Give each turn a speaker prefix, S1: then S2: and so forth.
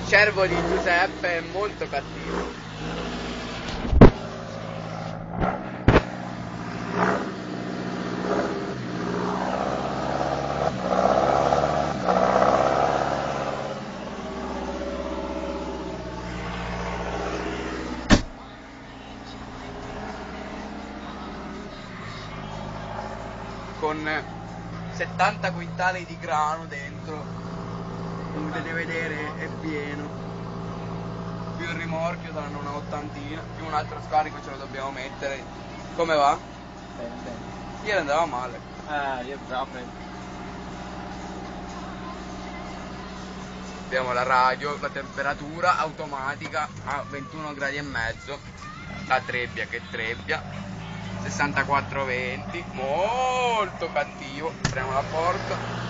S1: cervo di Giuseppe è molto cattivo. Con 70 quintali di grano dentro, come potete vedere è pieno, più il rimorchio saranno una ottantina, più un altro scarico ce lo dobbiamo mettere. Come va?
S2: Bene, bene.
S1: Ieri andava male.
S2: Io proprio.
S1: Abbiamo la radio, la temperatura automatica a 21 gradi e mezzo, la trebbia che trebbia, 64-20, molto cattivo. Apriamo la porta.